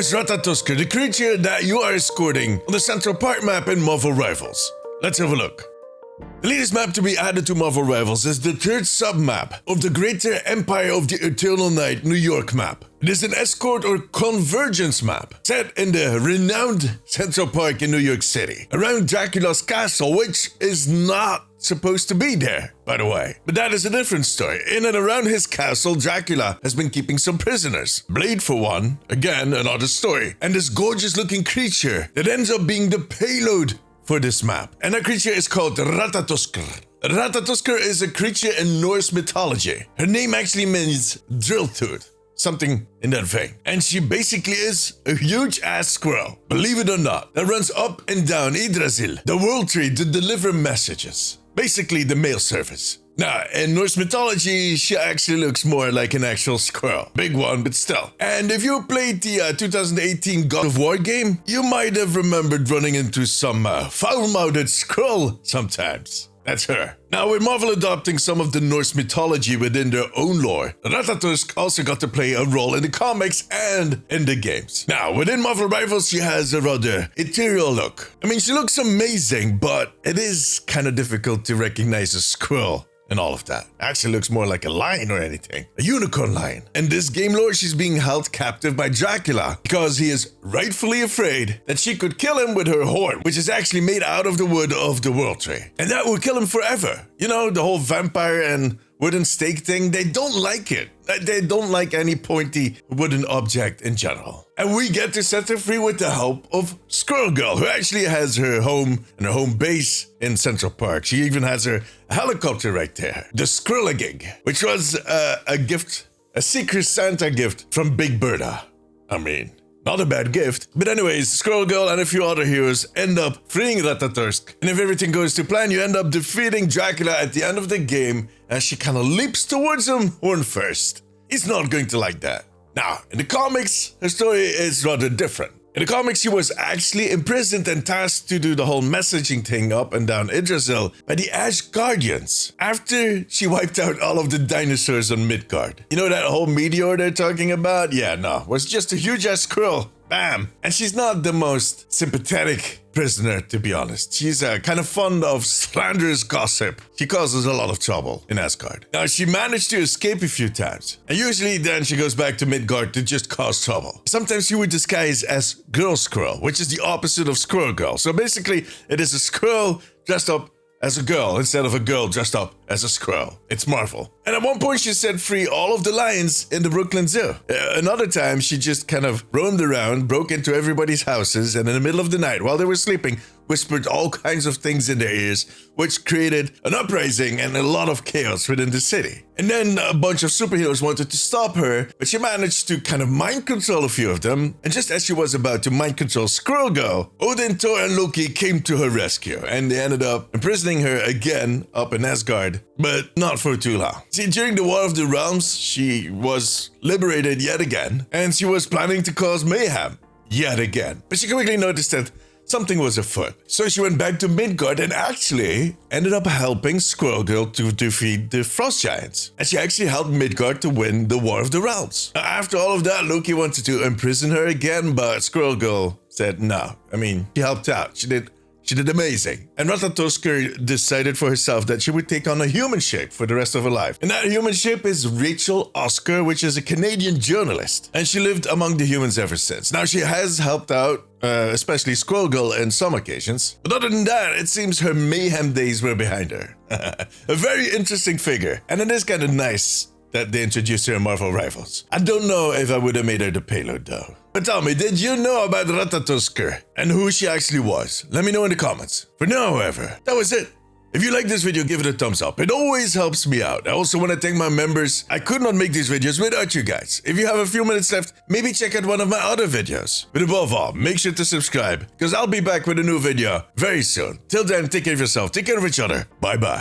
is Ratatoskr, the creature that you are escorting on the Central Park map in Marvel Rivals? Let's have a look. The latest map to be added to Marvel Rivals is the third sub-map of the Greater Empire of the Eternal Night New York map. It is an escort or convergence map set in the renowned Central Park in New York City, around Dracula's castle, which is not supposed to be there, by the way. But that is a different story. In and around his castle, Dracula has been keeping some prisoners. Blade for one, again, another story. And this gorgeous looking creature that ends up being the payload for this map. And that creature is called Ratatoskr. Ratatoskr is a creature in Norse mythology. Her name actually means drill tooth. Something in that vein. And she basically is a huge ass squirrel, believe it or not, that runs up and down Yggdrasil, the world tree, to deliver messages. Basically the mail service. Now, in Norse mythology, she actually looks more like an actual squirrel. Big one, but still. And if you played the 2018 God of War game, you might have remembered running into some foul-mouthed squirrel sometimes. That's her. Now, with Marvel adopting some of the Norse mythology within their own lore, Ratatoskr also got to play a role in the comics and in the games. Now, within Marvel Rivals, she has a rather ethereal look. I mean, she looks amazing, but it is kind of difficult to recognize a squirrel and all of that. Actually looks more like a lion or anything. A unicorn lion. In this game lore, she's being held captive by Dracula because he is rightfully afraid that she could kill him with her horn, which is actually made out of the wood of the world tree. And that will kill him forever. You know, the whole vampire and wooden stake thing, they don't like it. They don't like any pointy wooden object in general. And we get to set her free with the help of Squirrel Girl, who actually has her home and her home base in Central Park. She even has her helicopter right there. The Squirrel-a-Gig, which was a gift, a Secret Santa gift from Big Bertha. I mean, not a bad gift. But anyways, Squirrel Girl and a few other heroes end up freeing Ratatoskr. And if everything goes to plan, you end up defeating Dracula at the end of the game as she kind of leaps towards him horn first. He's not going to like that. Now, in the comics, her story is rather different. In the comics, she was actually imprisoned and tasked to do the whole messaging thing up and down Yggdrasil by the Ash Guardians after she wiped out all of the dinosaurs on Midgard. You know that whole meteor they're talking about? Yeah, no, it was just a huge ass squirrel. Bam! And she's not the most sympathetic prisoner, to be honest. She's kind of fond of slanderous gossip. She causes a lot of trouble in Asgard. Now, she managed to escape a few times. And usually then she goes back to Midgard to just cause trouble. Sometimes she would disguise as Girl Squirrel, which is the opposite of Squirrel Girl. So basically, it is a squirrel dressed up as a girl instead of a girl dressed up as a squirrel. It's Marvel. And at one point she set free all of the lions in the Brooklyn Zoo. Another time she just kind of roamed around, broke into everybody's houses, and in the middle of the night while they were sleeping, whispered all kinds of things in their ears, which created an uprising and a lot of chaos within the city. And then a bunch of superheroes wanted to stop her, but she managed to kind of mind control a few of them. And just as she was about to mind control Squirrel Girl, Odin, Thor, and Loki came to her rescue, and they ended up imprisoning her again up in Asgard, but not for too long. See, during the War of the Realms, she was liberated yet again, and she was planning to cause mayhem yet again. But she quickly noticed that something was afoot. So she went back to Midgard and actually ended up helping Squirrel Girl to defeat the Frost Giants. And she actually helped Midgard to win the War of the Realms. After all of that, Loki wanted to imprison her again, but Squirrel Girl said no. I mean, she helped out. She did amazing. And Ratatoskr decided for herself that she would take on a human shape for the rest of her life. And that human shape is Rachel Oscar, which is a Canadian journalist. And she lived among the humans ever since. Now, she has helped out, especially Squirrel Girl in some occasions. But other than that, it seems her mayhem days were behind her. A very interesting figure. And it is kind of nice that they introduced her in Marvel Rivals. I don't know if I would have made her the payload though. But tell me, did you know about Ratatoskr and who she actually was? Let me know in the comments. For now, however, that was it. If you like this video, give it a thumbs up. It always helps me out. I also want to thank my members. I could not make these videos without you guys. If you have a few minutes left, maybe check out one of my other videos. But above all, make sure to subscribe, because I'll be back with a new video very soon. Till then, take care of yourself, take care of each other. Bye-bye.